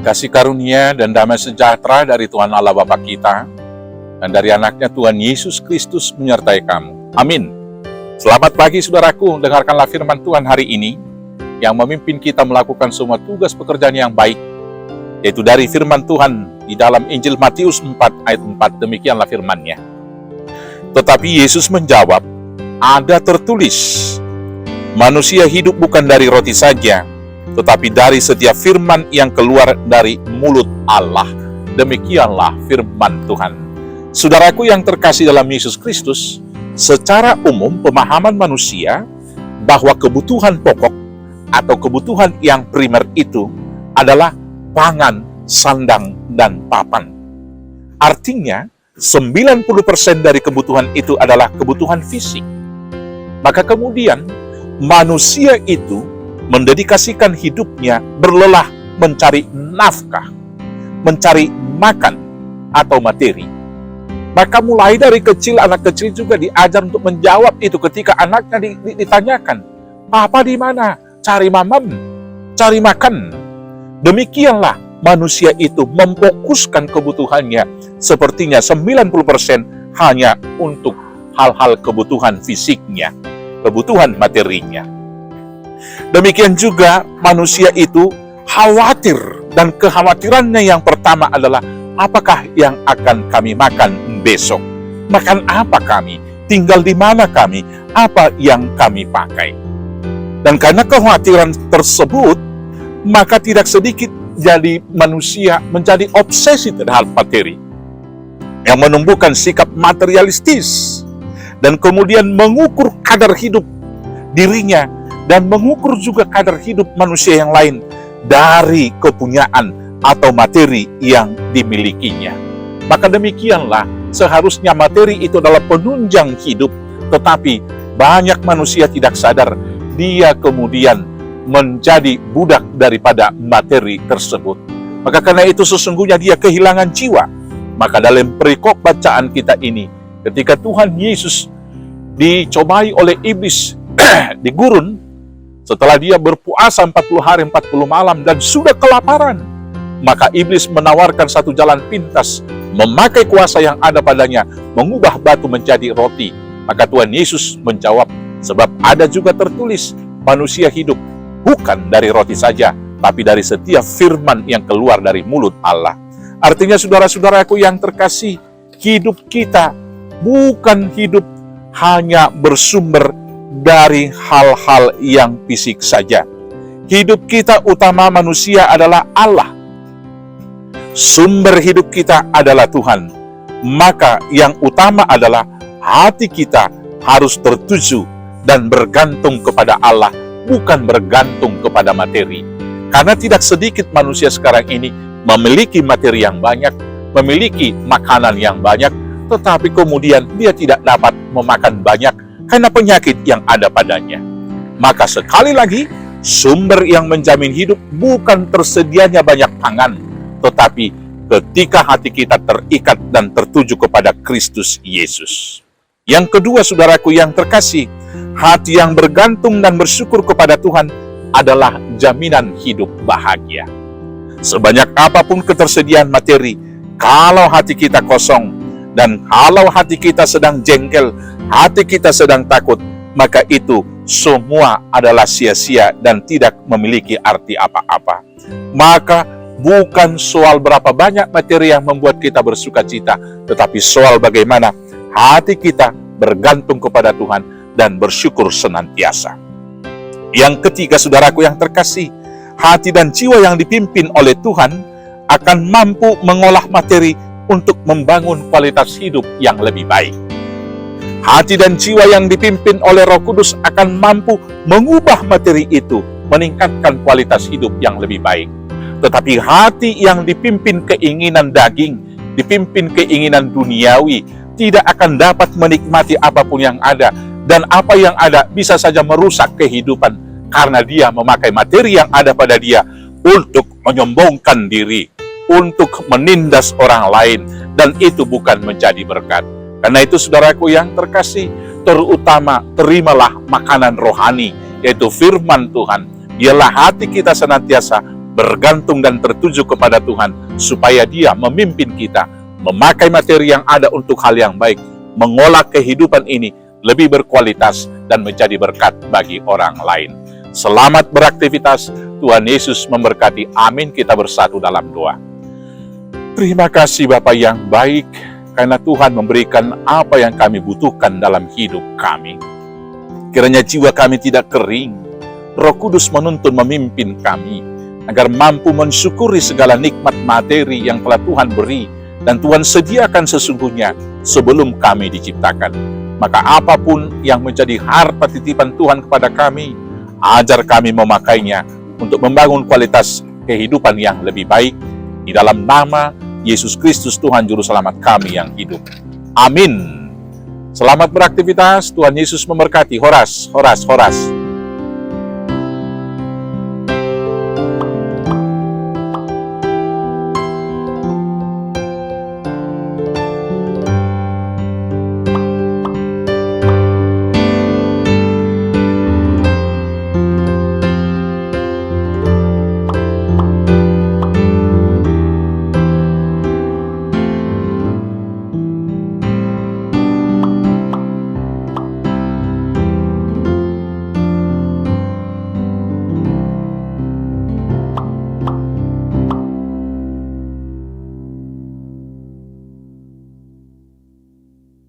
Kasih karunia dan damai sejahtera dari Tuhan Allah Bapa kita dan dari anaknya Tuhan Yesus Kristus menyertai kamu. Amin. Selamat pagi saudaraku, dengarkanlah firman Tuhan hari ini yang memimpin kita melakukan semua tugas pekerjaan yang baik, yaitu dari firman Tuhan di dalam Injil Matius 4 ayat 4, demikianlah firman-Nya. Tetapi Yesus menjawab, ada tertulis, manusia hidup bukan dari roti saja, tetapi dari setiap firman yang keluar dari mulut Allah. Demikianlah firman Tuhan. Saudaraku yang terkasih dalam Yesus Kristus, secara umum pemahaman manusia bahwa kebutuhan pokok atau kebutuhan yang primer itu adalah pangan, sandang, dan papan. Artinya, 90% dari kebutuhan itu adalah kebutuhan fisik. Maka kemudian, manusia itu mendedikasikan hidupnya berlelah mencari nafkah, mencari makan atau materi. Maka mulai dari kecil, anak kecil juga diajar untuk menjawab itu ketika anaknya ditanyakan, "Papa di mana? Cari mamam, cari makan." Demikianlah manusia itu memfokuskan kebutuhannya sepertinya 90% hanya untuk hal-hal kebutuhan fisiknya, kebutuhan materinya. Demikian juga manusia itu khawatir, dan kekhawatirannya yang pertama adalah apakah yang akan kami makan besok? Makan apa kami? Tinggal di mana kami? Apa yang kami pakai? Dan karena kekhawatiran tersebut, maka tidak sedikit jadi manusia menjadi obsesi terhadap materi, yang menumbuhkan sikap materialistis, dan kemudian mengukur kadar hidup dirinya dan mengukur juga kadar hidup manusia yang lain dari kepunyaan atau materi yang dimilikinya. Maka demikianlah seharusnya materi itu adalah penunjang hidup, tetapi banyak manusia tidak sadar dia kemudian menjadi budak daripada materi tersebut. Maka karena itu sesungguhnya dia kehilangan jiwa. Maka dalam perikop bacaan kita ini, ketika Tuhan Yesus dicobai oleh iblis di gurun, setelah dia berpuasa 40 hari 40 malam dan sudah kelaparan, maka iblis menawarkan satu jalan pintas, memakai kuasa yang ada padanya, mengubah batu menjadi roti. Maka Tuhan Yesus menjawab, sebab ada juga tertulis, manusia hidup bukan dari roti saja, tapi dari setiap firman yang keluar dari mulut Allah. Artinya saudara-saudaraku yang terkasih, hidup kita bukan hidup hanya bersumber dari hal-hal yang fisik saja. Hidup kita utama manusia adalah Allah. Sumber hidup kita adalah Tuhan. Maka yang utama adalah hati kita harus tertuju dan bergantung kepada Allah, bukan bergantung kepada materi. Karena tidak sedikit manusia sekarang ini memiliki materi yang banyak, memiliki makanan yang banyak, tetapi kemudian dia tidak dapat memakan banyak karena penyakit yang ada padanya. Maka sekali lagi, sumber yang menjamin hidup bukan tersedianya banyak pangan, tetapi ketika hati kita terikat dan tertuju kepada Kristus Yesus. Yang kedua, saudaraku yang terkasih, hati yang bergantung dan bersyukur kepada Tuhan adalah jaminan hidup bahagia. Sebanyak apapun ketersediaan materi, kalau hati kita kosong, dan kalau hati kita sedang jengkel, hati kita sedang takut, maka itu semua adalah sia-sia dan tidak memiliki arti apa-apa. Maka bukan soal berapa banyak materi yang membuat kita bersuka cita, tetapi soal bagaimana hati kita bergantung kepada Tuhan dan bersyukur senantiasa. Yang ketiga, saudaraku yang terkasih, hati dan jiwa yang dipimpin oleh Tuhan akan mampu mengolah materi untuk membangun kualitas hidup yang lebih baik. Hati dan jiwa yang dipimpin oleh Roh Kudus akan mampu mengubah materi itu, meningkatkan kualitas hidup yang lebih baik. Tetapi hati yang dipimpin keinginan daging, dipimpin keinginan duniawi, tidak akan dapat menikmati apapun yang ada, dan apa yang ada bisa saja merusak kehidupan, karena dia memakai materi yang ada pada dia untuk menyombongkan diri, untuk menindas orang lain, dan itu bukan menjadi berkat. Karena itu saudaraku yang terkasih, terutama terimalah makanan rohani, yaitu firman Tuhan. Biarlah hati kita senantiasa bergantung dan tertuju kepada Tuhan, supaya Dia memimpin kita, memakai materi yang ada untuk hal yang baik, mengolah kehidupan ini lebih berkualitas dan menjadi berkat bagi orang lain. Selamat beraktivitas, Tuhan Yesus memberkati. Amin. Kita bersatu dalam doa. Terima kasih Bapa yang baik, karena Tuhan memberikan apa yang kami butuhkan dalam hidup kami. Kiranya jiwa kami tidak kering, Roh Kudus menuntun memimpin kami, agar mampu mensyukuri segala nikmat materi yang telah Tuhan beri, dan Tuhan sediakan sesungguhnya sebelum kami diciptakan. Maka apapun yang menjadi harta titipan Tuhan kepada kami, ajar kami memakainya untuk membangun kualitas kehidupan yang lebih baik. Di dalam nama Yesus Kristus Tuhan Juru Selamat kami yang hidup. Amin. Selamat beraktivitas, Tuhan Yesus memberkati. Horas, horas, horas.